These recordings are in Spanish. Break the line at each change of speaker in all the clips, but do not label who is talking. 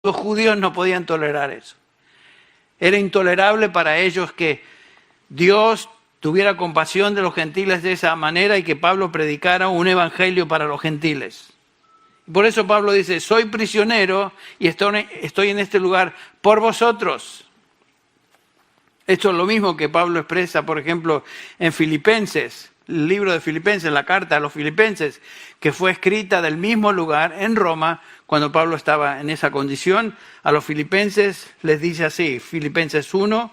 Los judíos no podían tolerar eso. Era intolerable para ellos que Dios tuviera compasión de los gentiles de esa manera y que Pablo predicara un evangelio para los gentiles. Por eso Pablo dice, soy prisionero y estoy en este lugar por vosotros. Esto es lo mismo que Pablo expresa, por ejemplo, en Filipenses, el libro de Filipenses, la carta a los Filipenses, que fue escrita del mismo lugar en Roma, cuando Pablo estaba en esa condición. A los Filipenses les dice así, Filipenses 1,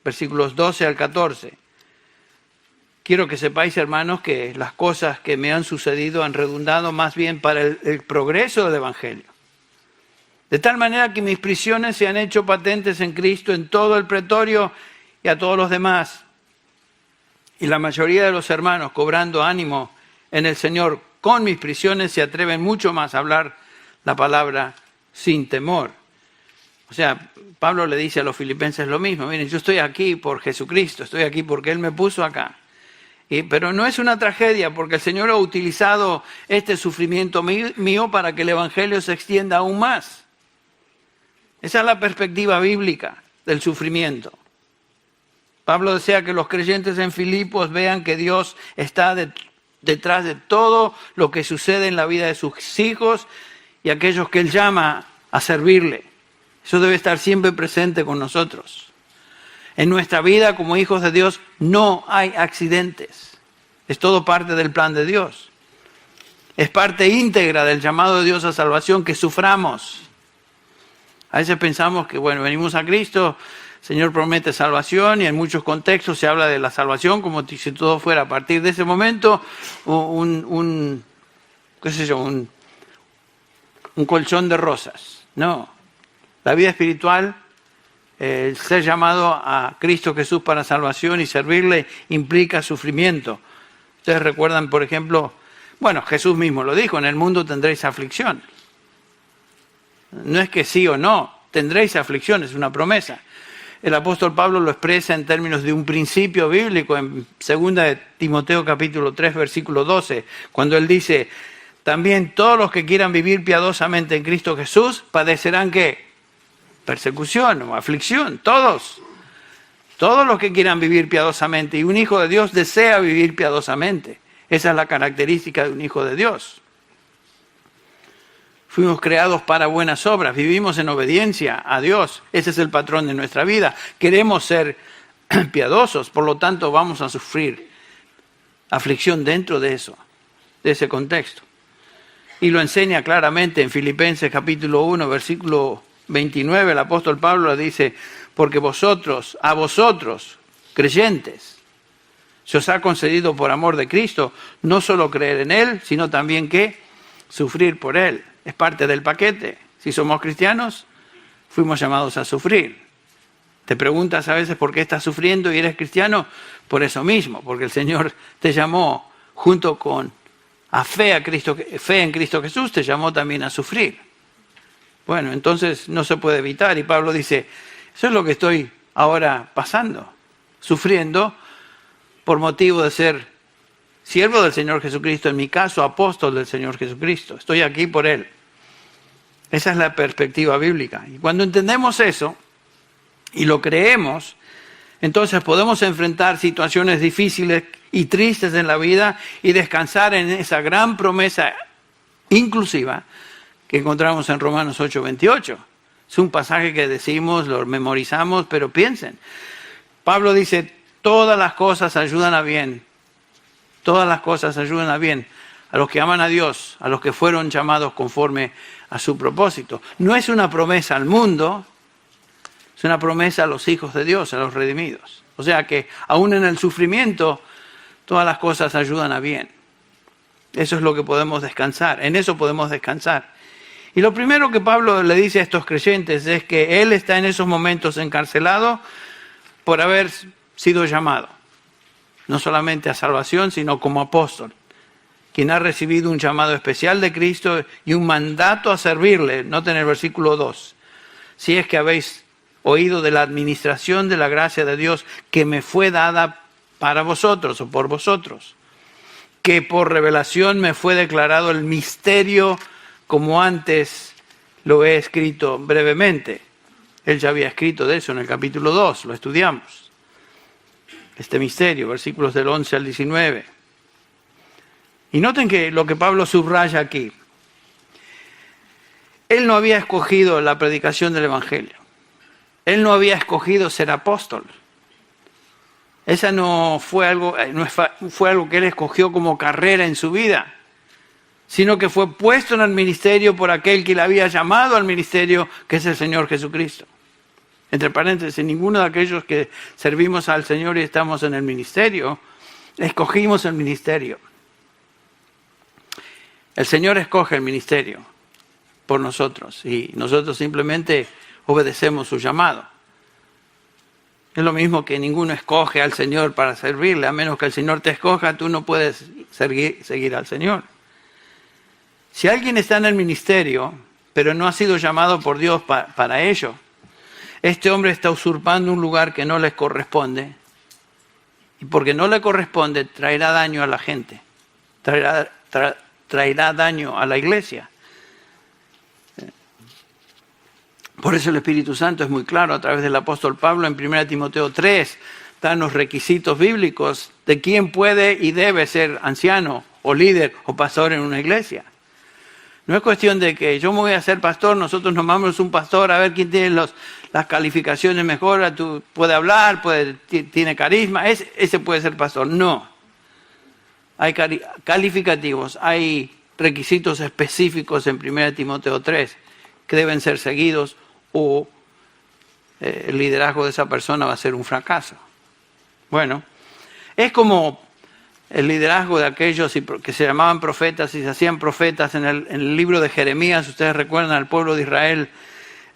versículos 12 al 14. Quiero que sepáis, hermanos, que las cosas que me han sucedido han redundado más bien para el progreso del Evangelio. De tal manera que mis prisiones se han hecho patentes en Cristo en todo el pretorio y a todos los demás. Y la mayoría de los hermanos, cobrando ánimo en el Señor con mis prisiones, se atreven mucho más a hablar la palabra sin temor. O sea, Pablo le dice a los filipenses lo mismo. Miren, yo estoy aquí por Jesucristo, estoy aquí porque Él me puso acá. Pero no es una tragedia, porque el Señor ha utilizado este sufrimiento mío para que el Evangelio se extienda aún más. Esa es la perspectiva bíblica del sufrimiento. Pablo desea que los creyentes en Filipos vean que Dios está detrás de todo lo que sucede en la vida de sus hijos y aquellos que Él llama a servirle. Eso debe estar siempre presente con nosotros. En nuestra vida como hijos de Dios no hay accidentes. Es todo parte del plan de Dios. Es parte íntegra del llamado de Dios a salvación que suframos. A veces pensamos que, bueno, venimos a Cristo, el Señor promete salvación y en muchos contextos se habla de la salvación como si todo fuera a partir de ese momento un colchón de rosas. No, la vida espiritual, el ser llamado a Cristo Jesús para salvación y servirle implica sufrimiento. Ustedes recuerdan, por ejemplo, bueno, Jesús mismo lo dijo, en el mundo tendréis aflicción. No es que sí o no, tendréis aflicción, es una promesa. El apóstol Pablo lo expresa en términos de un principio bíblico en 2 de Timoteo capítulo 3, versículo 12, cuando él dice, también todos los que quieran vivir piadosamente en Cristo Jesús padecerán ¿qué? Persecución o aflicción, todos. Todos los que quieran vivir piadosamente, y un hijo de Dios desea vivir piadosamente. Esa es la característica de un hijo de Dios. Fuimos creados para buenas obras, vivimos en obediencia a Dios. Ese es el patrón de nuestra vida. Queremos ser piadosos, por lo tanto vamos a sufrir aflicción dentro de eso, de ese contexto. Y lo enseña claramente en Filipenses capítulo 1, versículo 29, el apóstol Pablo dice, porque a vosotros, creyentes, se os ha concedido por amor de Cristo, no solo creer en Él, sino también que sufrir por Él. Es parte del paquete. Si somos cristianos, fuimos llamados a sufrir. Te preguntas a veces por qué estás sufriendo y eres cristiano, por eso mismo, porque el Señor te llamó junto con fe en Cristo Jesús, te llamó también a sufrir. Bueno, entonces no se puede evitar y Pablo dice, eso es lo que estoy ahora pasando, sufriendo por motivo de ser siervo del Señor Jesucristo, en mi caso apóstol del Señor Jesucristo, estoy aquí por Él. Esa es la perspectiva bíblica. Y cuando entendemos eso y lo creemos, entonces podemos enfrentar situaciones difíciles y tristes en la vida y descansar en esa gran promesa inclusiva que encontramos en Romanos 8:28. Es un pasaje que decimos, lo memorizamos, pero piensen. Pablo dice, todas las cosas ayudan a bien. Todas las cosas ayudan a bien a los que aman a Dios, a los que fueron llamados conforme a su propósito. No es una promesa al mundo, es una promesa a los hijos de Dios, a los redimidos. O sea que aún en el sufrimiento, todas las cosas ayudan a bien. Eso es lo que podemos descansar, en eso podemos descansar. Y lo primero que Pablo le dice a estos creyentes es que él está en esos momentos encarcelado por haber sido llamado. No solamente a salvación, sino como apóstol, quien ha recibido un llamado especial de Cristo y un mandato a servirle. Noten el versículo 2. Si es que habéis oído de la administración de la gracia de Dios que me fue dada para vosotros o por vosotros, que por revelación me fue declarado el misterio como antes lo he escrito brevemente. Él ya había escrito de eso en el capítulo 2, lo estudiamos. Este misterio, versículos del 11 al 19. Y noten que lo que Pablo subraya aquí. Él no había escogido la predicación del Evangelio. Él no había escogido ser apóstol. Esa no fue algo que él escogió como carrera en su vida, sino que fue puesto en el ministerio por aquel que le había llamado al ministerio, que es el Señor Jesucristo. Entre paréntesis, ninguno de aquellos que servimos al Señor y estamos en el ministerio, escogimos el ministerio. El Señor escoge el ministerio por nosotros y nosotros simplemente obedecemos su llamado. Es lo mismo que ninguno escoge al Señor para servirle, a menos que el Señor te escoja, tú no puedes seguir al Señor. Si alguien está en el ministerio, pero no ha sido llamado por Dios para ello, este hombre está usurpando un lugar que no les corresponde, y porque no le corresponde, traerá daño a la gente, traerá daño a la iglesia. Por eso el Espíritu Santo es muy claro a través del apóstol Pablo en 1 Timoteo 3, dan los requisitos bíblicos de quién puede y debe ser anciano o líder o pastor en una iglesia. No es cuestión de que yo me voy a ser pastor, nosotros nombramos un pastor a ver quién tiene las calificaciones mejor, tú puede hablar, tiene carisma, ese puede ser pastor. No. Hay calificativos, hay requisitos específicos en 1 Timoteo 3 que deben ser seguidos o el liderazgo de esa persona va a ser un fracaso. Bueno, es como el liderazgo de aquellos que se llamaban profetas y se hacían profetas en el libro de Jeremías. Ustedes recuerdan al pueblo de Israel,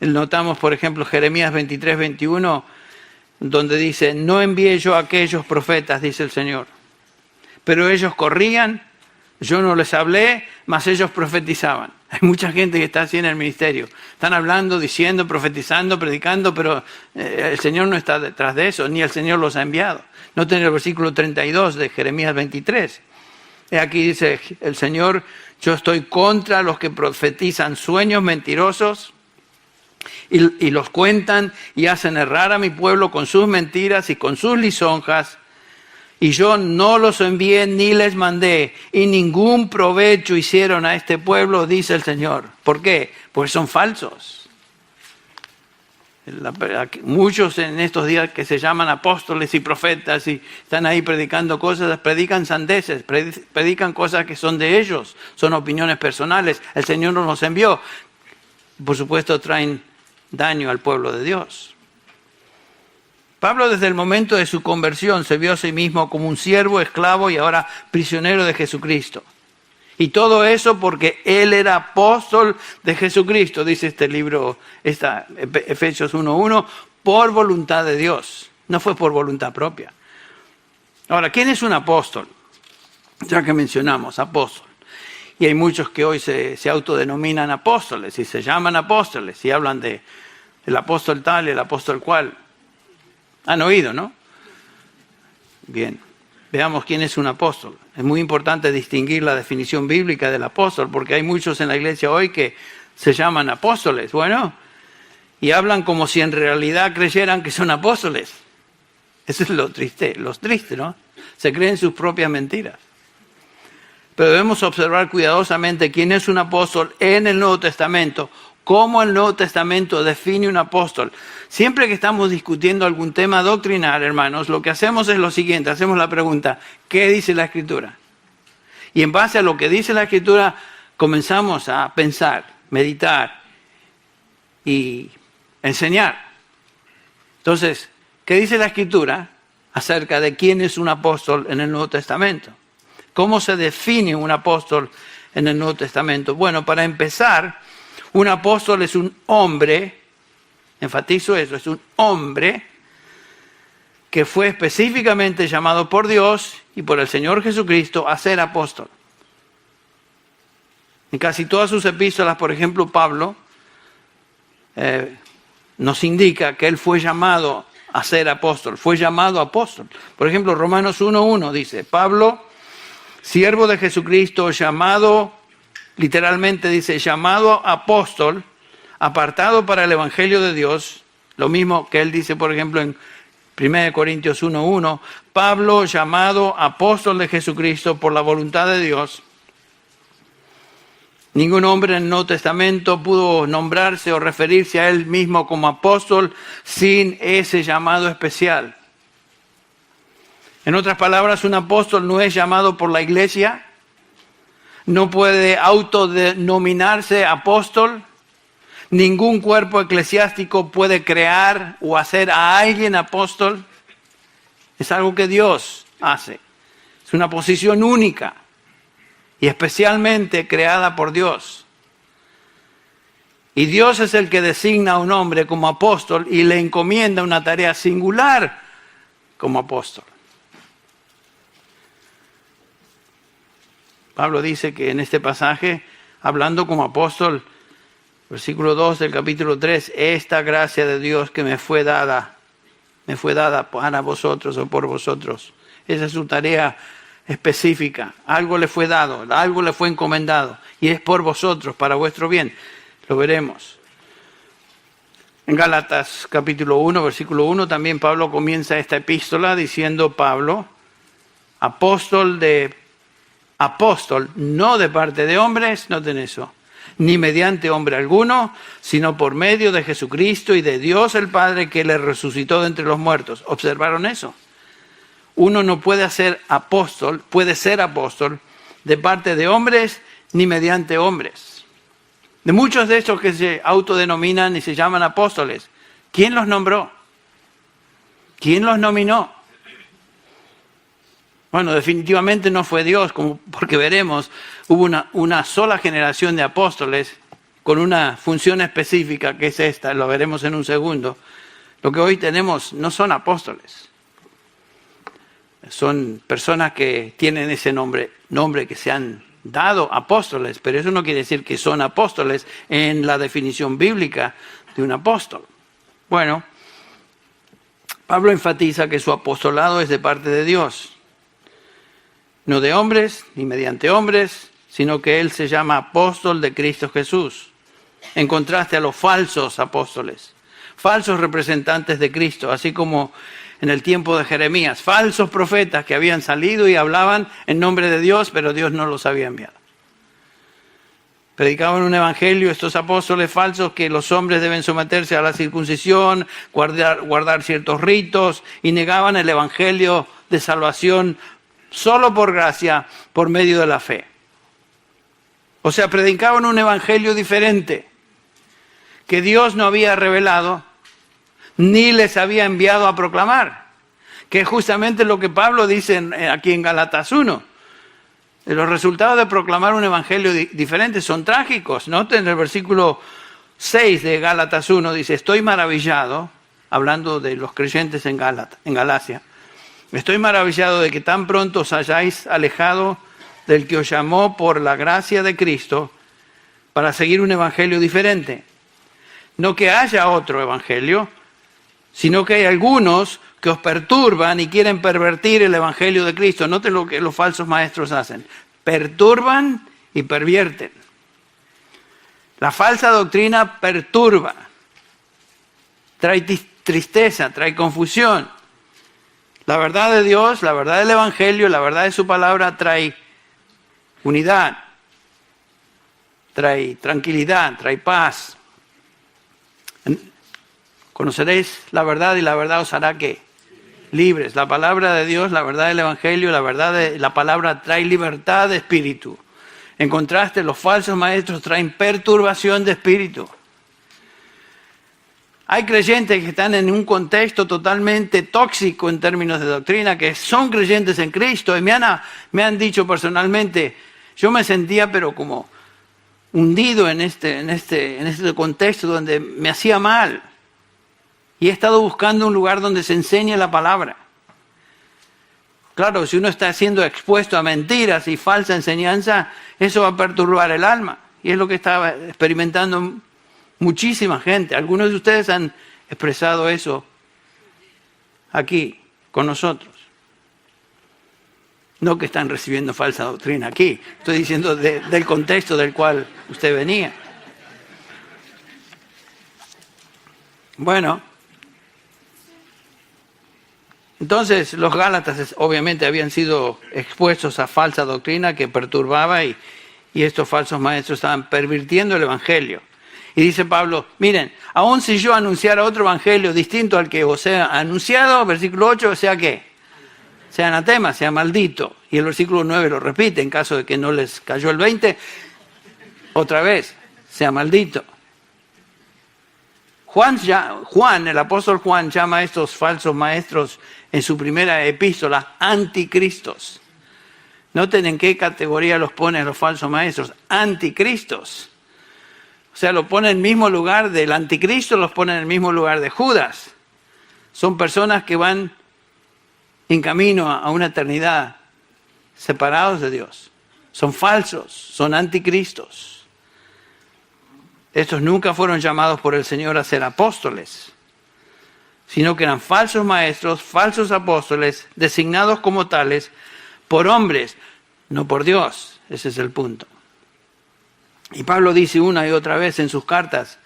notamos por ejemplo Jeremías 23, 21, donde dice, no envié yo a aquellos profetas, dice el Señor, pero ellos corrían, yo no les hablé, mas ellos profetizaban. Hay mucha gente que está así en el ministerio. Están hablando, diciendo, profetizando, predicando, pero el Señor no está detrás de eso, ni el Señor los ha enviado. Noten el versículo 32 de Jeremías 23. Aquí dice el Señor, yo estoy contra los que profetizan sueños mentirosos y los cuentan y hacen errar a mi pueblo con sus mentiras y con sus lisonjas. Y yo no los envié ni les mandé, y ningún provecho hicieron a este pueblo, dice el Señor. ¿Por qué? Porque son falsos. Muchos en estos días que se llaman apóstoles y profetas y están ahí predicando cosas, predican sandeces, predican cosas que son de ellos, son opiniones personales. El Señor no los envió. Por supuesto, traen daño al pueblo de Dios. Pablo desde el momento de su conversión se vio a sí mismo como un siervo, esclavo y ahora prisionero de Jesucristo. Y todo eso porque él era apóstol de Jesucristo, dice este libro, Efesios 1:1, por voluntad de Dios. No fue por voluntad propia. Ahora, ¿quién es un apóstol? Ya que mencionamos, apóstol. Y hay muchos que hoy se autodenominan apóstoles y se llaman apóstoles y hablan del apóstol tal y el apóstol cual. Han oído, ¿no? Bien, veamos quién es un apóstol. Es muy importante distinguir la definición bíblica del apóstol, porque hay muchos en la iglesia hoy que se llaman apóstoles, bueno, y hablan como si en realidad creyeran que son apóstoles. Eso es lo triste, ¿no? Se creen sus propias mentiras. Pero debemos observar cuidadosamente quién es un apóstol en el Nuevo Testamento, cómo el Nuevo Testamento define un apóstol. Siempre que estamos discutiendo algún tema doctrinal, hermanos, lo que hacemos es lo siguiente, hacemos la pregunta, ¿qué dice la Escritura? Y en base a lo que dice la Escritura, comenzamos a pensar, meditar y enseñar. Entonces, ¿qué dice la Escritura acerca de quién es un apóstol en el Nuevo Testamento? ¿Cómo se define un apóstol en el Nuevo Testamento? Bueno, para empezar, un apóstol es un hombre, enfatizo eso, es un hombre que fue específicamente llamado por Dios y por el Señor Jesucristo a ser apóstol. En casi todas sus epístolas, por ejemplo, Pablo nos indica que él fue llamado a ser apóstol, fue llamado apóstol. Por ejemplo, Romanos 1:1 dice, Pablo, siervo de Jesucristo, llamado, literalmente dice, llamado apóstol apartado para el Evangelio de Dios, lo mismo que él dice, por ejemplo, en 1 Corintios 1:1, Pablo, llamado apóstol de Jesucristo por la voluntad de Dios. Ningún hombre en el Nuevo Testamento pudo nombrarse o referirse a él mismo como apóstol sin ese llamado especial. En otras palabras, un apóstol no es llamado por la iglesia, no puede autodenominarse apóstol. Ningún cuerpo eclesiástico puede crear o hacer a alguien apóstol. Es algo que Dios hace. Es una posición única y especialmente creada por Dios. Y Dios es el que designa a un hombre como apóstol y le encomienda una tarea singular como apóstol. Pablo dice que en este pasaje, hablando como apóstol, versículo 2 del capítulo 3, esta gracia de Dios que me fue dada para vosotros o por vosotros. Esa es su tarea específica. Algo le fue dado, algo le fue encomendado y es por vosotros, para vuestro bien. Lo veremos. En Gálatas capítulo 1, versículo 1, también Pablo comienza esta epístola diciendo, Pablo, apóstol, no de parte de hombres, noten eso, ni mediante hombre alguno, sino por medio de Jesucristo y de Dios el Padre que le resucitó de entre los muertos. ¿Observaron eso? Uno no puede ser apóstol de parte de hombres ni mediante hombres. De muchos de estos que se autodenominan y se llaman apóstoles, ¿quién los nombró? ¿Quién los nominó? Bueno, definitivamente no fue Dios, porque veremos, hubo una sola generación de apóstoles con una función específica, que es esta, lo veremos en un segundo. Lo que hoy tenemos no son apóstoles, son personas que tienen ese nombre que se han dado apóstoles, pero eso no quiere decir que son apóstoles en la definición bíblica de un apóstol. Bueno, Pablo enfatiza que su apostolado es de parte de Dios. No de hombres, ni mediante hombres, sino que él se llama apóstol de Cristo Jesús. En contraste a los falsos apóstoles, falsos representantes de Cristo, así como en el tiempo de Jeremías, falsos profetas que habían salido y hablaban en nombre de Dios, pero Dios no los había enviado. Predicaban un evangelio, estos apóstoles falsos, que los hombres deben someterse a la circuncisión, guardar ciertos ritos, y negaban el evangelio de salvación solo por gracia, por medio de la fe. O sea, predicaban un evangelio diferente, que Dios no había revelado, ni les había enviado a proclamar, que es justamente lo que Pablo dice aquí en Gálatas 1. Los resultados de proclamar un evangelio diferente son trágicos. Noten el versículo 6 de Gálatas 1, dice, estoy maravillado, hablando de los creyentes en Galacia, estoy maravillado de que tan pronto os hayáis alejado del que os llamó por la gracia de Cristo para seguir un evangelio diferente. No que haya otro evangelio, sino que hay algunos que os perturban y quieren pervertir el evangelio de Cristo. Noten lo que los falsos maestros hacen. Perturban y pervierten. La falsa doctrina perturba, trae tristeza, trae confusión. La verdad de Dios, la verdad del evangelio, la verdad de su palabra trae unidad, trae tranquilidad, trae paz. Conoceréis la verdad y la verdad os hará ¿qué? Libres. La palabra de Dios, la verdad del evangelio, la verdad de la palabra trae libertad de espíritu. En contraste, los falsos maestros traen perturbación de espíritu. Hay creyentes que están en un contexto totalmente tóxico en términos de doctrina, que son creyentes en Cristo, y me han dicho personalmente, yo me sentía pero como hundido en este contexto donde me hacía mal. Y he estado buscando un lugar donde se enseñe la palabra. Claro, si uno está siendo expuesto a mentiras y falsa enseñanza, eso va a perturbar el alma. Y es lo que estaba experimentando muchísima gente. Algunos de ustedes han expresado eso aquí con nosotros. No que están recibiendo falsa doctrina aquí. Estoy diciendo del contexto del cual usted venía. Bueno, entonces los Gálatas obviamente habían sido expuestos a falsa doctrina que perturbaba y estos falsos maestros estaban pervirtiendo el Evangelio. Y dice Pablo, miren, aun si yo anunciara otro Evangelio distinto al que os he anunciado, versículo 8, sea ¿qué? Sea anatema, sea maldito. Y el versículo 9 lo repite, en caso de que no les cayó el 20, otra vez, sea maldito. Juan, el apóstol Juan, llama a estos falsos maestros en su primera epístola anticristos. Noten en qué categoría los pone a los falsos maestros, anticristos. O sea, lo pone en el mismo lugar del anticristo, los pone en el mismo lugar de Judas. Son personas que van en camino a una eternidad separados de Dios. Son falsos, son anticristos. Estos nunca fueron llamados por el Señor a ser apóstoles, sino que eran falsos maestros, falsos apóstoles, designados como tales por hombres, no por Dios. Ese es el punto. Y Pablo dice una y otra vez en sus cartas,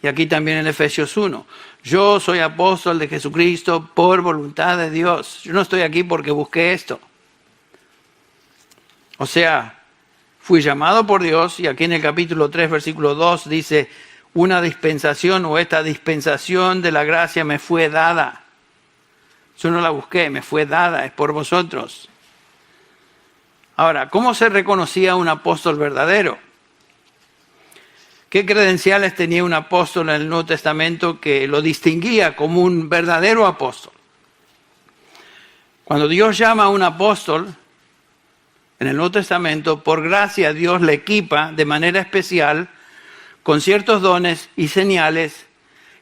y aquí también en Efesios 1, yo soy apóstol de Jesucristo por voluntad de Dios. Yo no estoy aquí porque busqué esto. O sea, fui llamado por Dios, y aquí en el capítulo 3, versículo 2, dice, una dispensación o esta dispensación de la gracia me fue dada. Yo no la busqué, me fue dada, es por vosotros. Ahora, ¿cómo se reconocía un apóstol verdadero? ¿Qué credenciales tenía un apóstol en el Nuevo Testamento que lo distinguía como un verdadero apóstol? Cuando Dios llama a un apóstol en el Nuevo Testamento, por gracia Dios le equipa de manera especial con ciertos dones y señales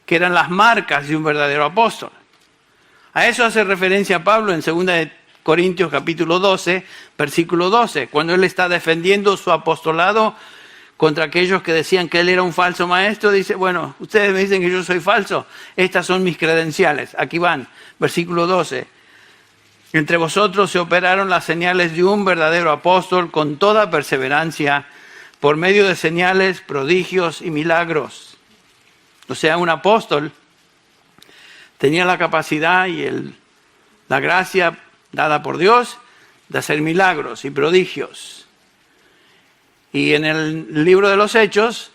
que eran las marcas de un verdadero apóstol. A eso hace referencia Pablo en 2 Corintios capítulo 12, versículo 12, cuando él está defendiendo su apostolado contra aquellos que decían que él era un falso maestro. Dice, bueno, ustedes me dicen que yo soy falso, estas son mis credenciales. Aquí van, versículo 12. Entre vosotros se operaron las señales de un verdadero apóstol con toda perseverancia, por medio de señales, prodigios y milagros. O sea, un apóstol tenía la capacidad y la gracia dada por Dios de hacer milagros y prodigios. Y en el libro de los Hechos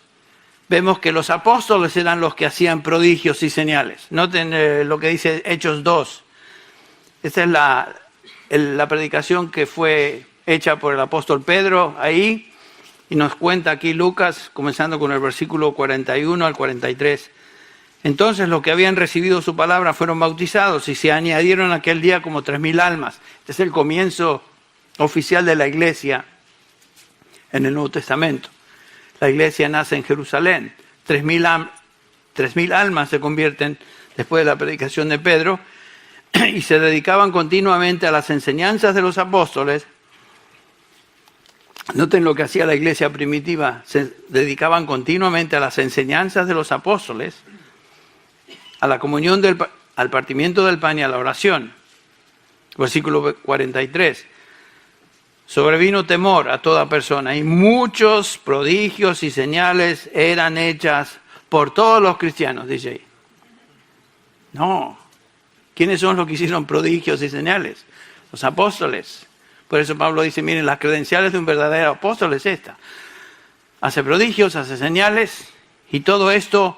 vemos que los apóstoles eran los que hacían prodigios y señales. Noten lo que dice Hechos 2. Esta es la predicación que fue hecha por el apóstol Pedro ahí. Y nos cuenta aquí Lucas, comenzando con el versículo 41 al 43. Entonces los que habían recibido su palabra fueron bautizados y se añadieron aquel día como 3,000 almas. Este es el comienzo oficial de la iglesia en el Nuevo Testamento. La iglesia nace en Jerusalén. 3,000 almas se convierten después de la predicación de Pedro y se dedicaban continuamente a las enseñanzas de los apóstoles. Noten lo que hacía la iglesia primitiva. Se dedicaban continuamente a las enseñanzas de los apóstoles, a la comunión, al partimiento del pan y a la oración. Versículo 43. Sobrevino temor a toda persona y muchos prodigios y señales eran hechas por todos los cristianos, dice ahí. No. ¿Quiénes son los que hicieron prodigios y señales? Los apóstoles. Por eso Pablo dice, miren, las credenciales de un verdadero apóstol es esta. Hace prodigios, hace señales y todo esto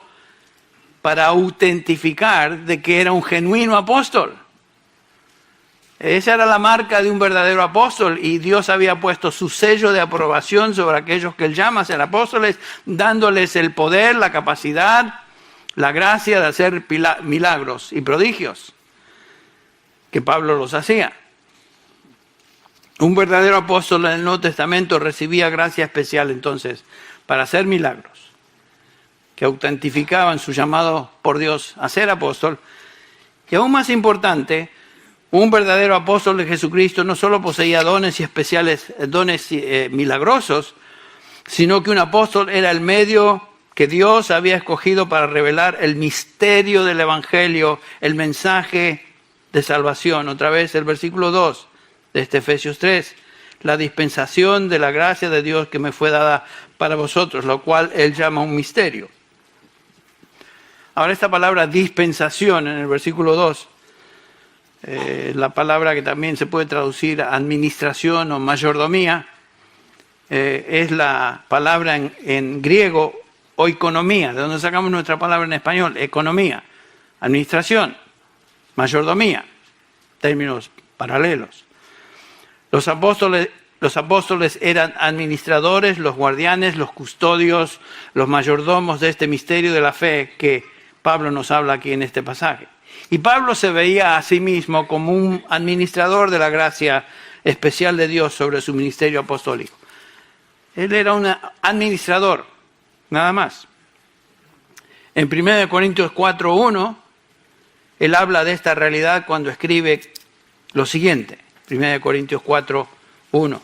para autentificar de que era un genuino apóstol. Esa era la marca de un verdadero apóstol y Dios había puesto su sello de aprobación sobre aquellos que él llama a ser apóstoles, dándoles el poder, la capacidad, la gracia de hacer milagros y prodigios, que Pablo los hacía. Un verdadero apóstol en el Nuevo Testamento recibía gracia especial entonces para hacer milagros, que autentificaban su llamado por Dios a ser apóstol. Y aún más importante, un verdadero apóstol de Jesucristo no solo poseía dones y especiales, dones milagrosos, sino que un apóstol era el medio que Dios había escogido para revelar el misterio del Evangelio, el mensaje de salvación. Otra vez el versículo 2 de Efesios 3, la dispensación de la gracia de Dios que me fue dada para vosotros, lo cual él llama un misterio. Ahora esta palabra dispensación en el versículo 2, la palabra que también se puede traducir administración o mayordomía, es la palabra en griego oikonomía, de donde sacamos nuestra palabra en español, economía, administración, mayordomía, términos paralelos. Los apóstoles eran administradores, los guardianes, los custodios, los mayordomos de este misterio de la fe que Pablo nos habla aquí en este pasaje. Y Pablo se veía a sí mismo como un administrador de la gracia especial de Dios sobre su ministerio apostólico. Él era un administrador, nada más. En 1 Corintios 4:1, él habla de esta realidad cuando escribe lo siguiente. 1 Corintios 4:1.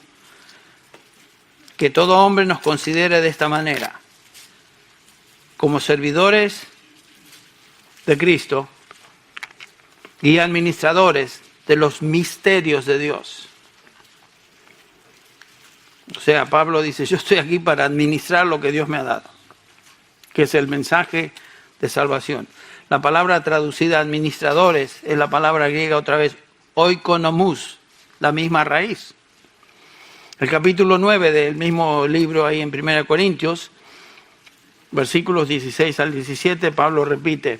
Que todo hombre nos considere de esta manera, como servidores de Cristo y administradores de los misterios de Dios. O sea, Pablo dice, yo estoy aquí para administrar lo que Dios me ha dado, que es el mensaje de salvación. La palabra traducida administradores es la palabra griega otra vez, oikonomos, la misma raíz. El capítulo 9 del mismo libro ahí en 1 Corintios, versículos 16 al 17, Pablo repite,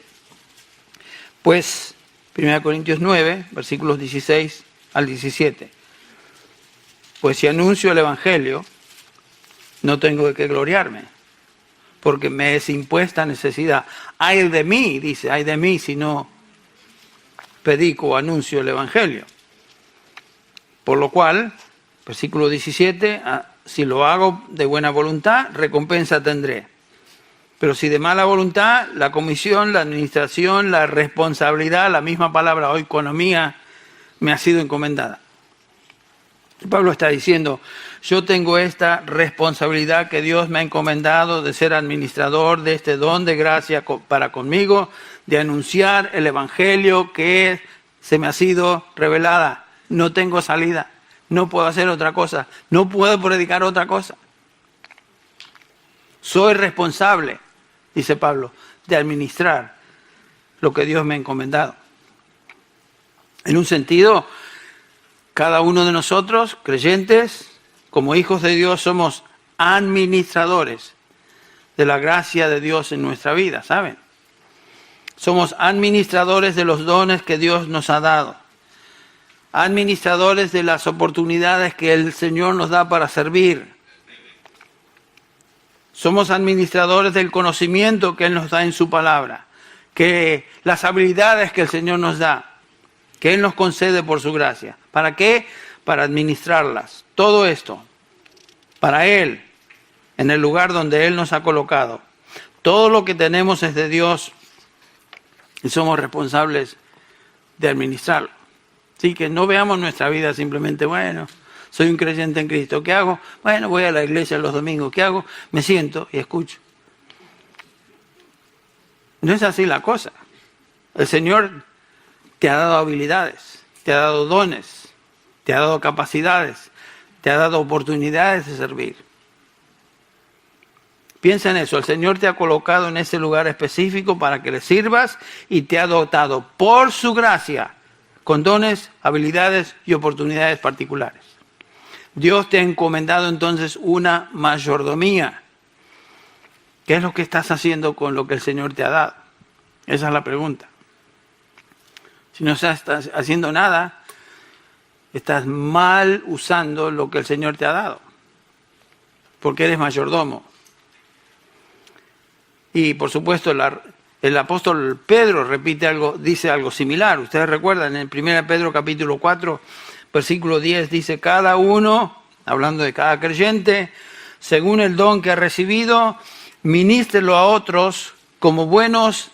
pues 1 Corintios 9, versículos 16 al 17. Pues si anuncio el Evangelio, no tengo de qué gloriarme, porque me es impuesta necesidad. Ay de mí, dice, ay de mí si no predico o anuncio el Evangelio. Por lo cual, versículo 17, si lo hago de buena voluntad, recompensa tendré. Pero si de mala voluntad, la comisión, la administración, la responsabilidad, la misma palabra oikonomía, me ha sido encomendada. Pablo está diciendo, yo tengo esta responsabilidad que Dios me ha encomendado de ser administrador de este don de gracia para conmigo, de anunciar el Evangelio que se me ha sido revelada. No tengo salida, no puedo hacer otra cosa, no puedo predicar otra cosa. Soy responsable, dice Pablo, de administrar lo que Dios me ha encomendado. En un sentido, cada uno de nosotros, creyentes, como hijos de Dios, somos administradores de la gracia de Dios en nuestra vida, ¿saben? Somos administradores de los dones que Dios nos ha dado. Administradores de las oportunidades que el Señor nos da para servir. Somos administradores del conocimiento que Él nos da en su palabra. Que las habilidades que el Señor nos da, que Él nos concede por su gracia. ¿Para qué? Para administrarlas. Todo esto, para Él, en el lugar donde Él nos ha colocado. Todo lo que tenemos es de Dios y somos responsables de administrarlo. Así que no veamos nuestra vida simplemente, bueno, soy un creyente en Cristo. ¿Qué hago? Bueno, voy a la iglesia los domingos. ¿Qué hago? Me siento y escucho. No es así la cosa. El Señor te ha dado habilidades, te ha dado dones, te ha dado capacidades, te ha dado oportunidades de servir. Piensa en eso, el Señor te ha colocado en ese lugar específico para que le sirvas y te ha dotado por su gracia con dones, habilidades y oportunidades particulares. Dios te ha encomendado entonces una mayordomía. ¿Qué es lo que estás haciendo con lo que el Señor te ha dado? Esa es la pregunta. Si no estás haciendo nada, estás mal usando lo que el Señor te ha dado, porque eres mayordomo. Y por supuesto el apóstol Pedro dice algo similar. Ustedes recuerdan en 1 Pedro capítulo 4, versículo 10, dice, cada uno, hablando de cada creyente, según el don que ha recibido, ministrelo a otros como buenos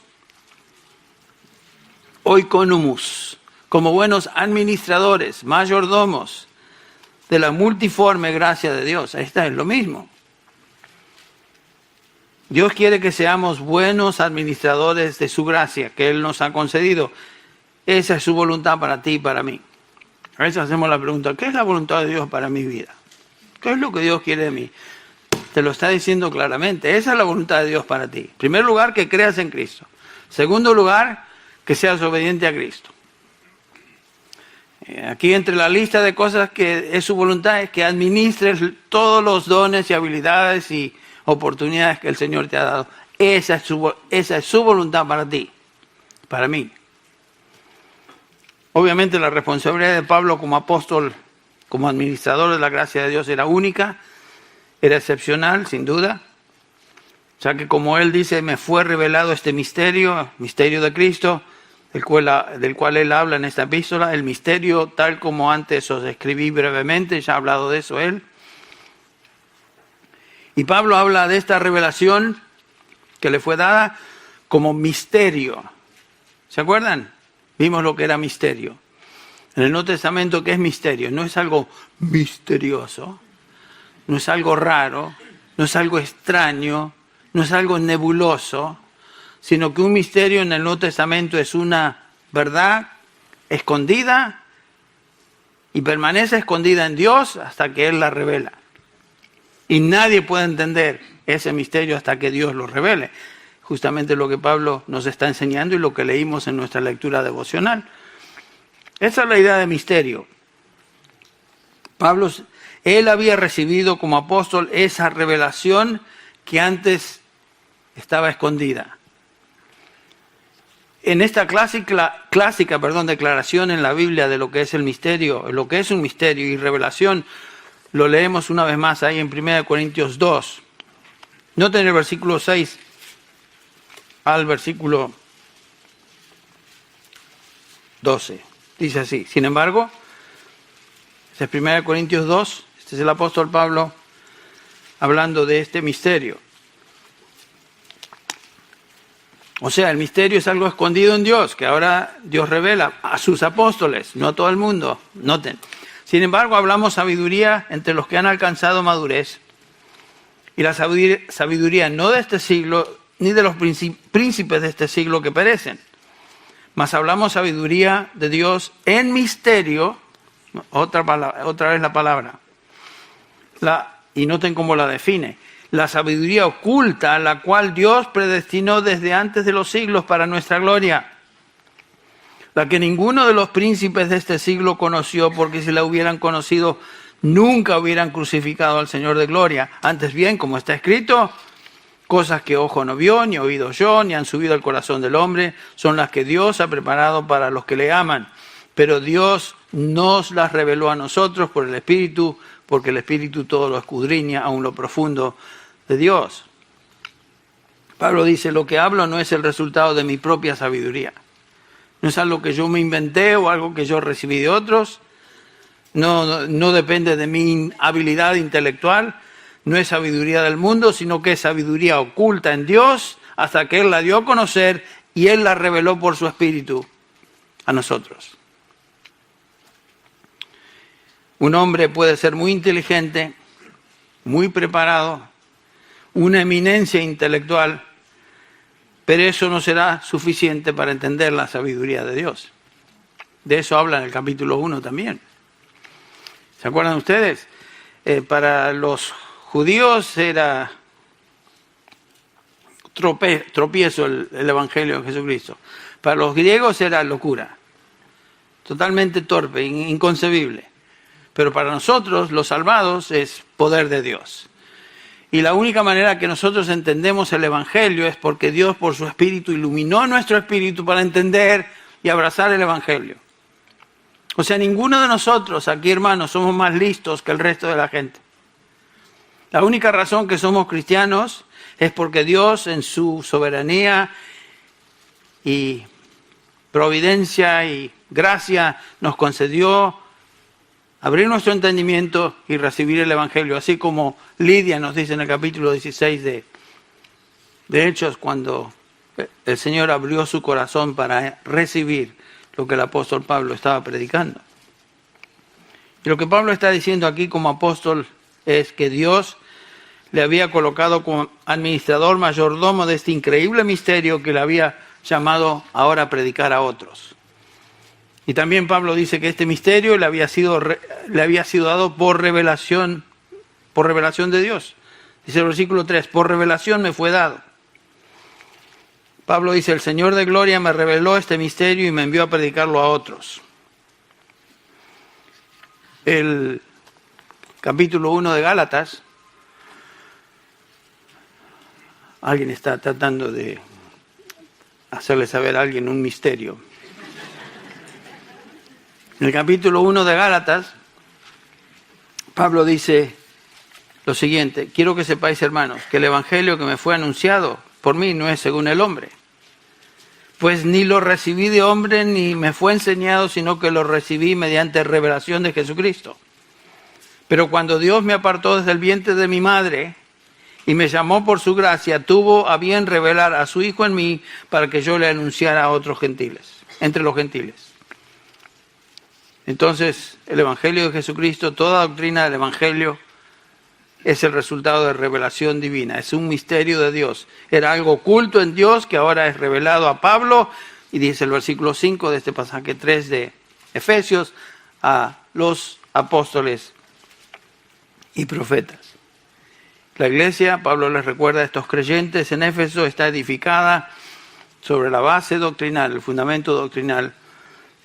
oikonomos, como buenos administradores, mayordomos de la multiforme gracia de Dios. Esta es lo mismo. Dios quiere que seamos buenos administradores de su gracia que Él nos ha concedido. Esa es su voluntad para ti y para mí. A veces hacemos la pregunta, ¿qué es la voluntad de Dios para mi vida? ¿Qué es lo que Dios quiere de mí? Te lo está diciendo claramente. Esa es la voluntad de Dios para ti. En primer lugar, que creas en Cristo. Segundo lugar, que seas obediente a Cristo. Aquí entre la lista de cosas que es su voluntad es que administres todos los dones y habilidades y oportunidades que el Señor te ha dado. Esa es su voluntad para ti, para mí. Obviamente la responsabilidad de Pablo como apóstol, como administrador de la gracia de Dios era única, era excepcional, sin duda. O sea que como él dice, me fue revelado este misterio de Cristo, del cual él habla en esta epístola, el misterio tal como antes os escribí brevemente, ya ha hablado de eso él. Y Pablo habla de esta revelación que le fue dada como misterio. ¿Se acuerdan? Vimos lo que era misterio. En el Nuevo Testamento, ¿qué es misterio? No es algo misterioso, no es algo raro, no es algo extraño, no es algo nebuloso, sino que un misterio en el Nuevo Testamento es una verdad escondida y permanece escondida en Dios hasta que Él la revela. Y nadie puede entender ese misterio hasta que Dios lo revele. Justamente lo que Pablo nos está enseñando y lo que leímos en nuestra lectura devocional. Esa es la idea de misterio. Pablo, él había recibido como apóstol esa revelación que antes estaba escondida. En esta clásica declaración en la Biblia de lo que es el misterio, lo que es un misterio y revelación, lo leemos una vez más ahí en 1 Corintios 2. Noten el versículo 6 al versículo 12. Dice así: sin embargo, este es 1 Corintios 2, este es el apóstol Pablo hablando de este misterio. O sea, el misterio es algo escondido en Dios, que ahora Dios revela a sus apóstoles, no a todo el mundo. Noten. Sin embargo, hablamos sabiduría entre los que han alcanzado madurez. Y la sabiduría no de este siglo, ni de los príncipes de este siglo que perecen. Mas hablamos sabiduría de Dios en misterio, otra vez la palabra. Y noten cómo la define. La sabiduría oculta, la cual Dios predestinó desde antes de los siglos para nuestra gloria. La que ninguno de los príncipes de este siglo conoció, porque si la hubieran conocido, nunca hubieran crucificado al Señor de gloria. Antes bien, como está escrito, cosas que ojo no vio, ni oído yo, ni han subido al corazón del hombre, son las que Dios ha preparado para los que le aman. Pero Dios nos las reveló a nosotros por el Espíritu, porque el Espíritu todo lo escudriña, aun lo profundo de Dios. Pablo dice, lo que hablo no es el resultado de mi propia sabiduría. No es algo que yo me inventé o algo que yo recibí de otros. No depende de mi habilidad intelectual. No es sabiduría del mundo, sino que es sabiduría oculta en Dios hasta que Él la dio a conocer y Él la reveló por su Espíritu a nosotros. Un hombre puede ser muy inteligente, muy preparado, una eminencia intelectual, pero eso no será suficiente para entender la sabiduría de Dios. De eso habla en el capítulo 1 también. ¿Se acuerdan ustedes? Para los judíos era tropiezo el Evangelio de Jesucristo. Para los griegos era locura, totalmente torpe, inconcebible. Pero para nosotros, los salvados, es poder de Dios. Y la única manera que nosotros entendemos el Evangelio es porque Dios, por su Espíritu, iluminó nuestro espíritu para entender y abrazar el Evangelio. O sea, ninguno de nosotros aquí, hermanos, somos más listos que el resto de la gente. La única razón que somos cristianos es porque Dios, en su soberanía y providencia y gracia, nos concedió abrir nuestro entendimiento y recibir el Evangelio, así como Lidia nos dice en el capítulo 16 de Hechos, cuando el Señor abrió su corazón para recibir lo que el apóstol Pablo estaba predicando. Y lo que Pablo está diciendo aquí como apóstol es que Dios le había colocado como administrador mayordomo de este increíble misterio que le había llamado ahora a predicar a otros. Y también Pablo dice que este misterio le había sido dado por revelación de Dice el versículo 3, por revelación me fue dado. Pablo dice, el Señor de gloria me reveló este misterio y me envió a predicarlo a otros. El capítulo 1 de Gálatas, alguien está tratando de hacerle saber a alguien un misterio. En el capítulo 1 de Gálatas, Pablo dice lo siguiente: quiero que sepáis, hermanos, que el evangelio que me fue anunciado por mí no es según el hombre. Pues ni lo recibí de hombre ni me fue enseñado, sino que lo recibí mediante revelación de Jesucristo. Pero cuando Dios me apartó desde el vientre de mi madre y me llamó por su gracia, tuvo a bien revelar a su Hijo en mí para que yo le anunciara a otros gentiles, entre los gentiles. Entonces, el Evangelio de Jesucristo, toda doctrina del Evangelio, es el resultado de revelación divina, es un misterio de Dios. Era algo oculto en Dios que ahora es revelado a Pablo, y dice el versículo 5 de este pasaje 3 de Efesios, a los apóstoles y profetas. La iglesia, Pablo les recuerda a estos creyentes en Éfeso, está edificada sobre la base doctrinal, el fundamento doctrinal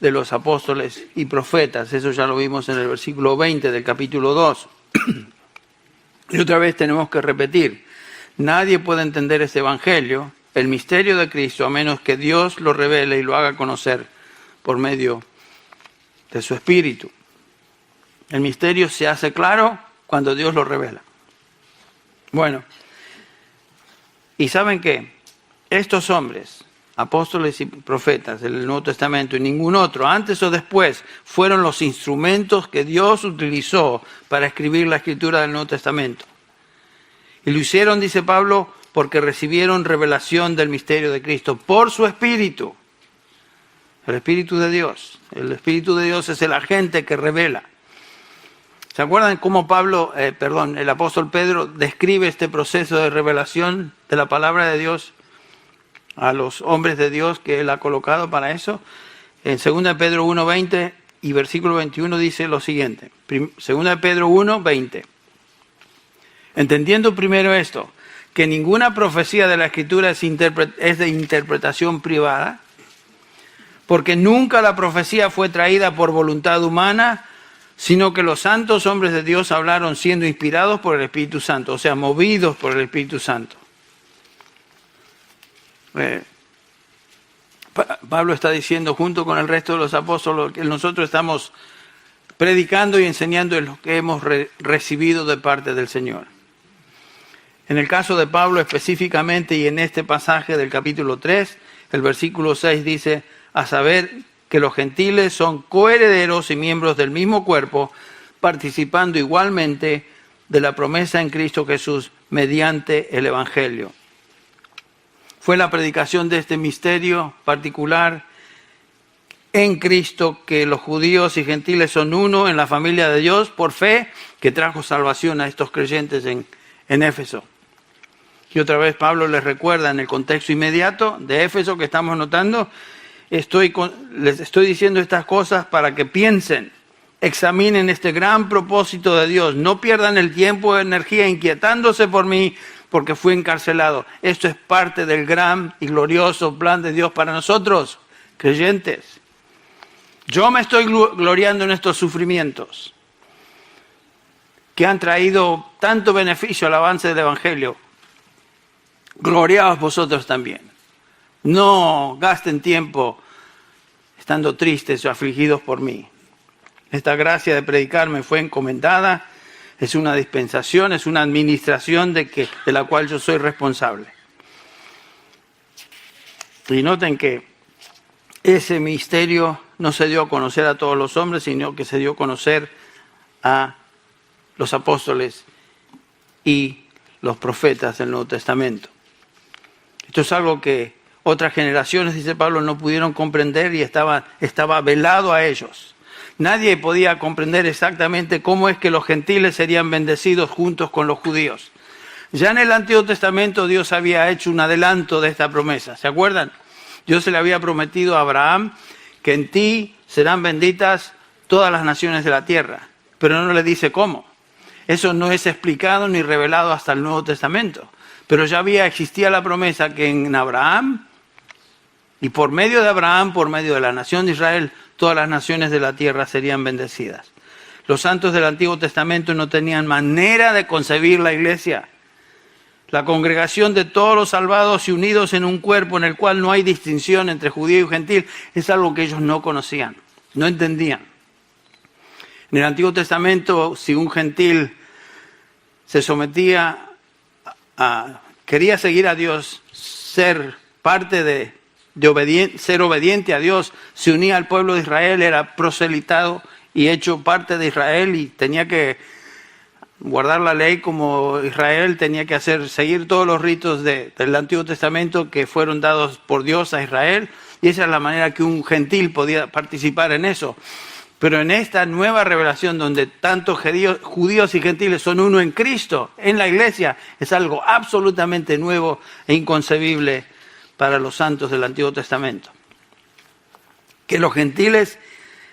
de los apóstoles y profetas. Eso ya lo vimos en el versículo 20 del capítulo 2. Y otra vez tenemos que repetir, nadie puede entender este evangelio, el misterio de Cristo, a menos que Dios lo revele y lo haga conocer por medio de su Espíritu. El misterio se hace claro cuando Dios lo revela. Bueno, ¿y saben qué? Estos hombres, apóstoles y profetas del Nuevo Testamento y ningún otro, antes o después, fueron los instrumentos que Dios utilizó para escribir la escritura del Nuevo Testamento. Y lo hicieron, dice Pablo, porque recibieron revelación del misterio de Cristo por su Espíritu. El Espíritu de Dios. El Espíritu de Dios es el agente que revela. ¿Se acuerdan cómo el apóstol Pedro describe este proceso de revelación de la palabra de Dios a los hombres de Dios que él ha colocado para eso? En 2 Pedro 1:20 y versículo 21 dice lo siguiente. 2 Pedro 1:20. Entendiendo primero esto, que ninguna profecía de la Escritura es de interpretación privada, porque nunca la profecía fue traída por voluntad humana, sino que los santos hombres de Dios hablaron siendo inspirados por el Espíritu Santo, o sea, movidos por el Espíritu Santo. Pablo está diciendo, junto con el resto de los apóstoles, que nosotros estamos predicando y enseñando en lo que hemos recibido de parte del Señor. En el caso de Pablo específicamente, y en este pasaje del capítulo 3, el versículo 6 dice, a saber que los gentiles son coherederos y miembros del mismo cuerpo, participando igualmente de la promesa en Cristo Jesús mediante el Evangelio. Fue la predicación de este misterio particular en Cristo, que los judíos y gentiles son uno en la familia de Dios por fe, que trajo salvación a estos creyentes en Éfeso. Y otra vez Pablo les recuerda en el contexto inmediato de Éfeso que estamos notando, les estoy diciendo estas cosas para que piensen, examinen este gran propósito de Dios, no pierdan el tiempo y energía inquietándose por mí, porque fui encarcelado. Esto es parte del gran y glorioso plan de Dios para nosotros, creyentes. Yo me estoy gloriando en estos sufrimientos que han traído tanto beneficio al avance del Evangelio. Gloriaos vosotros también. No gasten tiempo estando tristes o afligidos por mí. Esta gracia de predicar me fue encomendada. Es una dispensación, es una administración de la cual yo soy responsable. Y noten que ese misterio no se dio a conocer a todos los hombres, sino que se dio a conocer a los apóstoles y los profetas del Nuevo Testamento. Esto es algo que otras generaciones, dice Pablo, no pudieron comprender y estaba velado a ellos. Nadie podía comprender exactamente cómo es que los gentiles serían bendecidos juntos con los judíos. Ya en el Antiguo Testamento Dios había hecho un adelanto de esta promesa. ¿Se acuerdan? Dios se le había prometido a Abraham que en ti serán benditas todas las naciones de la tierra. Pero no le dice cómo. Eso no es explicado ni revelado hasta el Nuevo Testamento. Pero ya existía la promesa que en Abraham Y por medio de Abraham, por medio de la nación de Israel, todas las naciones de la tierra serían bendecidas. Los santos del Antiguo Testamento no tenían manera de concebir la iglesia. La congregación de todos los salvados y unidos en un cuerpo en el cual no hay distinción entre judío y gentil es algo que ellos no conocían, no entendían. En el Antiguo Testamento, si un gentil se sometía quería seguir a Dios, ser parte de ser obediente a Dios, se unía al pueblo de Israel, era proselitado y hecho parte de Israel y tenía que guardar la ley como Israel, tenía que seguir todos los ritos del Antiguo Testamento que fueron dados por Dios a Israel, y esa es la manera que un gentil podía participar en eso. Pero en esta nueva revelación donde tanto judíos y gentiles son uno en Cristo, en la iglesia, es algo absolutamente nuevo e inconcebible para los santos del Antiguo Testamento. Que los gentiles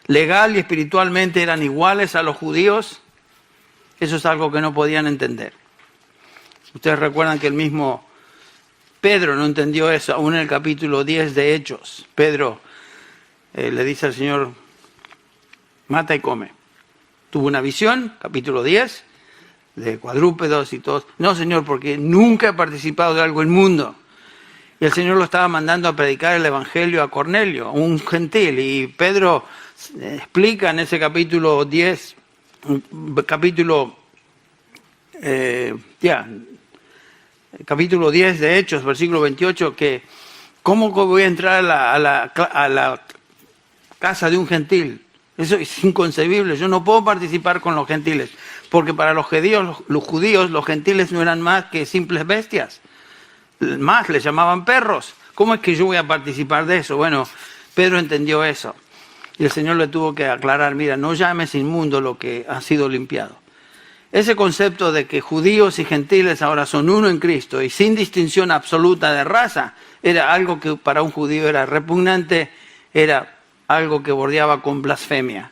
legal y espiritualmente eran iguales a los judíos, eso es algo que no podían entender. Ustedes recuerdan que el mismo Pedro no entendió eso, aún en el capítulo 10 de Hechos. Pedro le dice al Señor, mata y come. Tuvo una visión, capítulo 10, de cuadrúpedos y todo. No, Señor, porque nunca he participado de algo inmundo. Y el Señor lo estaba mandando a predicar el Evangelio a Cornelio, un gentil. Y Pedro explica en ese capítulo 10, capítulo 10 de Hechos, versículo 28, que ¿cómo voy a entrar a la casa de un gentil? Eso es inconcebible. Yo no puedo participar con los gentiles, porque para los judíos, los gentiles no eran más que simples bestias. Más, les llamaban perros. ¿Cómo es que yo voy a participar de eso? Bueno, Pedro entendió eso. Y el Señor le tuvo que aclarar, mira, no llames inmundo lo que ha sido limpiado. Ese concepto de que judíos y gentiles ahora son uno en Cristo y sin distinción absoluta de raza, era algo que para un judío era repugnante, era algo que bordeaba con blasfemia.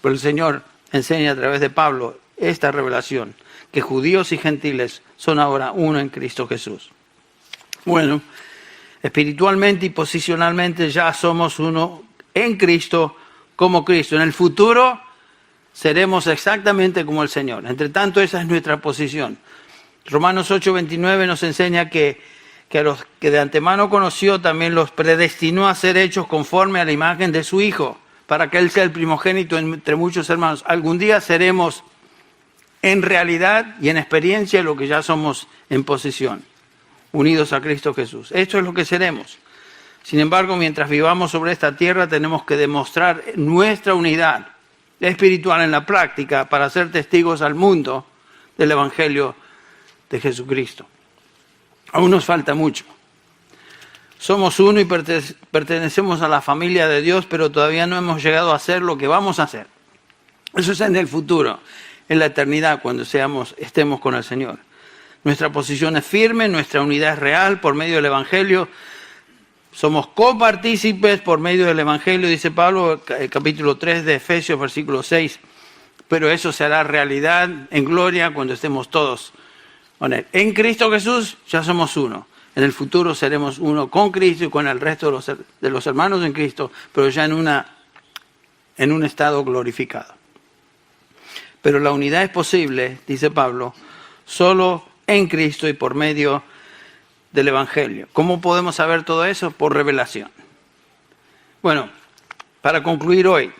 Pero el Señor enseña a través de Pablo esta revelación, que judíos y gentiles son ahora uno en Cristo Jesús. Bueno, espiritualmente y posicionalmente ya somos uno en Cristo como Cristo. En el futuro seremos exactamente como el Señor. Entre tanto, esa es nuestra posición. Romanos 8:29 nos enseña que a los que de antemano conoció también los predestinó a ser hechos conforme a la imagen de su Hijo, para que Él sea el primogénito entre muchos hermanos. Algún día seremos en realidad y en experiencia lo que ya somos en posición, unidos a Cristo Jesús. Esto es lo que seremos. Sin embargo, mientras vivamos sobre esta tierra, tenemos que demostrar nuestra unidad espiritual en la práctica para ser testigos al mundo del Evangelio de Jesucristo. Aún nos falta mucho. Somos uno y pertenecemos a la familia de Dios, pero todavía no hemos llegado a hacer lo que vamos a hacer. Eso es en el futuro, en la eternidad, cuando estemos con el Señor. Nuestra posición es firme, nuestra unidad es real por medio del Evangelio. Somos copartícipes por medio del Evangelio, dice Pablo, capítulo 3 de Efesios, versículo 6. Pero eso se hará realidad en gloria cuando estemos todos con Él. En Cristo Jesús ya somos uno. En el futuro seremos uno con Cristo y con el resto de los hermanos en Cristo, pero ya en un estado glorificado. Pero la unidad es posible, dice Pablo, solo en Cristo y por medio del Evangelio. ¿Cómo podemos saber todo eso? Por revelación. Bueno, para concluir hoy,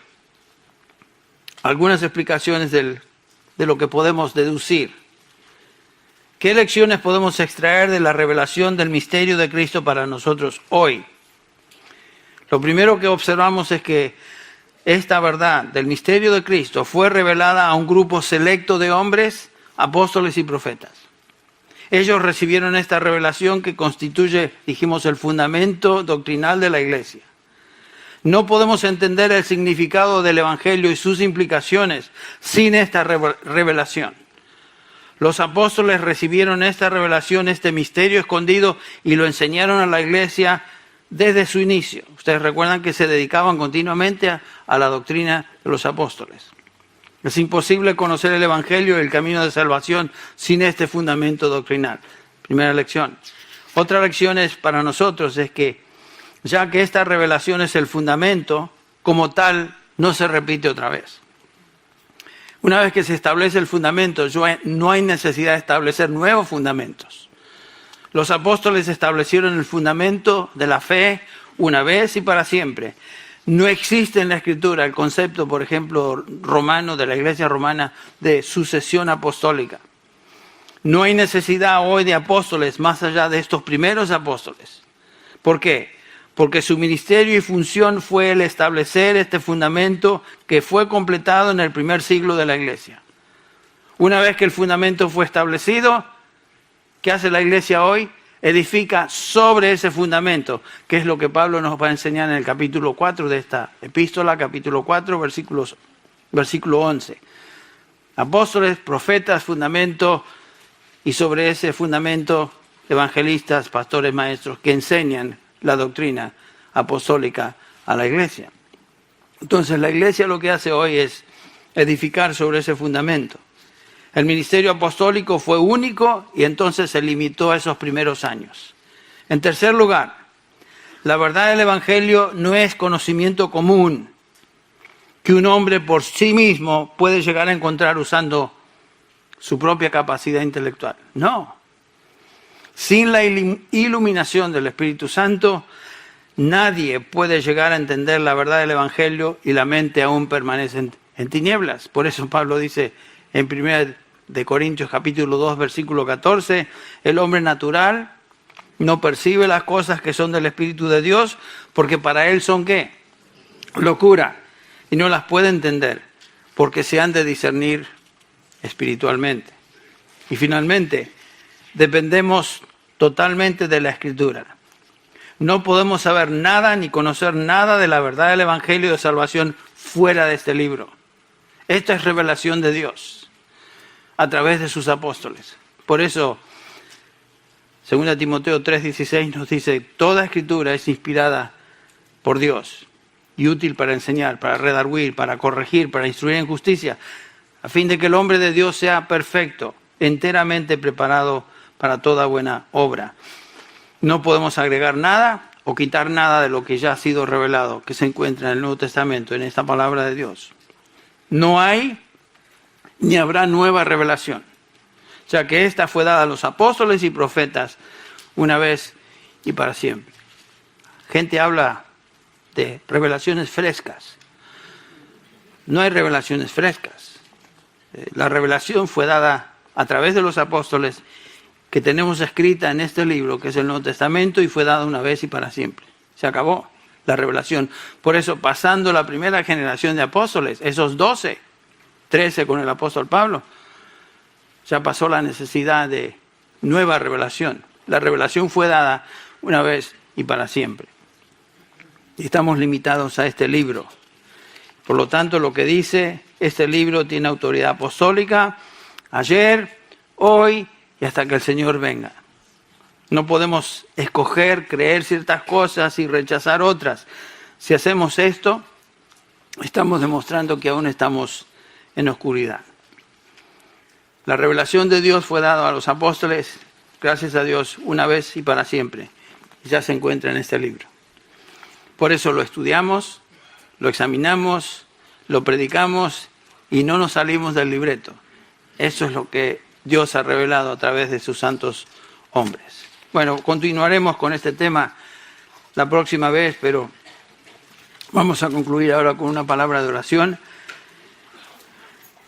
algunas explicaciones de lo que podemos deducir. ¿Qué lecciones podemos extraer de la revelación del misterio de Cristo para nosotros hoy? Lo primero que observamos es que esta verdad del misterio de Cristo fue revelada a un grupo selecto de hombres, apóstoles y profetas. Ellos recibieron esta revelación que constituye, dijimos, el fundamento doctrinal de la Iglesia. No podemos entender el significado del Evangelio y sus implicaciones sin esta revelación. Los apóstoles recibieron esta revelación, este misterio escondido, y lo enseñaron a la Iglesia desde su inicio. Ustedes recuerdan que se dedicaban continuamente a la doctrina de los apóstoles. Es imposible conocer el Evangelio y el camino de salvación sin este fundamento doctrinal. Primera lección. Otra lección para nosotros es que ya que esta revelación es el fundamento, como tal, no se repite otra vez. Una vez que se establece el fundamento, no hay necesidad de establecer nuevos fundamentos. Los apóstoles establecieron el fundamento de la fe una vez y para siempre. No existe en la Escritura el concepto, por ejemplo, romano, de la Iglesia romana, de sucesión apostólica. No hay necesidad hoy de apóstoles más allá de estos primeros apóstoles. ¿Por qué? Porque su ministerio y función fue el establecer este fundamento que fue completado en el primer siglo de la Iglesia. Una vez que el fundamento fue establecido, ¿qué hace la Iglesia hoy? Edifica sobre ese fundamento, que es lo que Pablo nos va a enseñar en el capítulo 4 de esta epístola, capítulo 4, versículo 11. Apóstoles, profetas, fundamento, y sobre ese fundamento, evangelistas, pastores, maestros, que enseñan la doctrina apostólica a la Iglesia. Entonces la Iglesia lo que hace hoy es edificar sobre ese fundamento. El ministerio apostólico fue único y entonces se limitó a esos primeros años. En tercer lugar, la verdad del Evangelio no es conocimiento común que un hombre por sí mismo puede llegar a encontrar usando su propia capacidad intelectual. No. Sin la iluminación del Espíritu Santo, nadie puede llegar a entender la verdad del Evangelio y la mente aún permanece en tinieblas. Por eso Pablo dice en 1 de Corintios capítulo 2, versículo 14, el hombre natural no percibe las cosas que son del Espíritu de Dios, porque para él son ¿qué? Locura, y no las puede entender, porque se han de discernir espiritualmente. Y finalmente, dependemos totalmente de la Escritura. No podemos saber nada ni conocer nada de la verdad del Evangelio de salvación fuera de este libro. Esta es revelación de Dios a través de sus apóstoles. Por eso, 2 Timoteo 3:16 nos dice, toda Escritura es inspirada por Dios y útil para enseñar, para redarguir, para corregir, para instruir en justicia, a fin de que el hombre de Dios sea perfecto, enteramente preparado para toda buena obra. No podemos agregar nada o quitar nada de lo que ya ha sido revelado, que se encuentra en el Nuevo Testamento, en esta palabra de Dios. No hay ni habrá nueva revelación, ya que esta fue dada a los apóstoles y profetas una vez y para siempre. Gente habla de revelaciones frescas. No hay revelaciones frescas. La revelación fue dada a través de los apóstoles, que tenemos escrita en este libro, que es el Nuevo Testamento, y fue dada una vez y para siempre. Se acabó la revelación. Por eso, pasando la primera generación de apóstoles, esos 12, 13 con el apóstol Pablo, ya pasó la necesidad de nueva revelación. La revelación fue dada una vez y para siempre. Y estamos limitados a este libro. Por lo tanto, lo que dice este libro tiene autoridad apostólica ayer, hoy y hasta que el Señor venga. No podemos escoger, creer ciertas cosas y rechazar otras. Si hacemos esto, estamos demostrando que aún estamos en oscuridad. La revelación de Dios fue dada a los apóstoles, gracias a Dios, una vez y para siempre. Ya se encuentra en este libro. Por eso lo estudiamos, lo examinamos, lo predicamos y no nos salimos del libreto. Eso es lo que Dios ha revelado a través de sus santos hombres. Bueno, continuaremos con este tema la próxima vez, pero vamos a concluir ahora con una palabra de oración,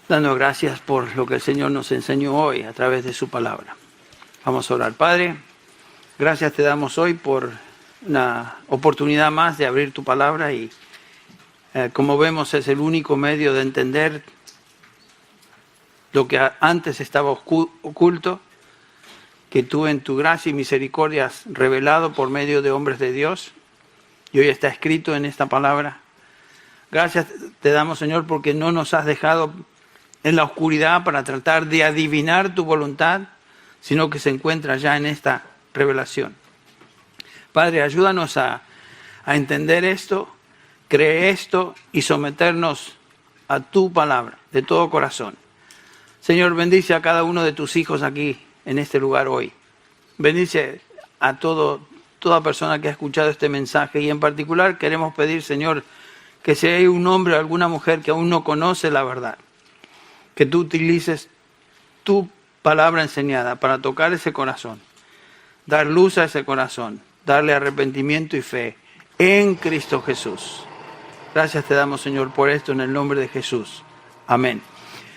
dando gracias por lo que el Señor nos enseñó hoy a través de su palabra. Vamos a orar. Padre, gracias te damos hoy por una oportunidad más de abrir tu palabra y como vemos es el único medio de entender lo que antes estaba oculto, que tú en tu gracia y misericordia has revelado por medio de hombres de Dios y hoy está escrito en esta palabra. Gracias te damos, Señor, porque no nos has dejado en la oscuridad para tratar de adivinar tu voluntad, sino que se encuentra ya en esta revelación. Padre, ayúdanos a entender esto, creer esto y someternos a tu palabra de todo corazón. Señor, bendice a cada uno de tus hijos aquí en este lugar hoy. Bendice a todo toda persona que ha escuchado este mensaje. Y en particular queremos pedir, Señor, que si hay un hombre o alguna mujer que aún no conoce la verdad, que tú utilices tu palabra enseñada para tocar ese corazón, dar luz a ese corazón, darle arrepentimiento y fe en Cristo Jesús. Gracias te damos, Señor, por esto en el nombre de Jesús. Amén.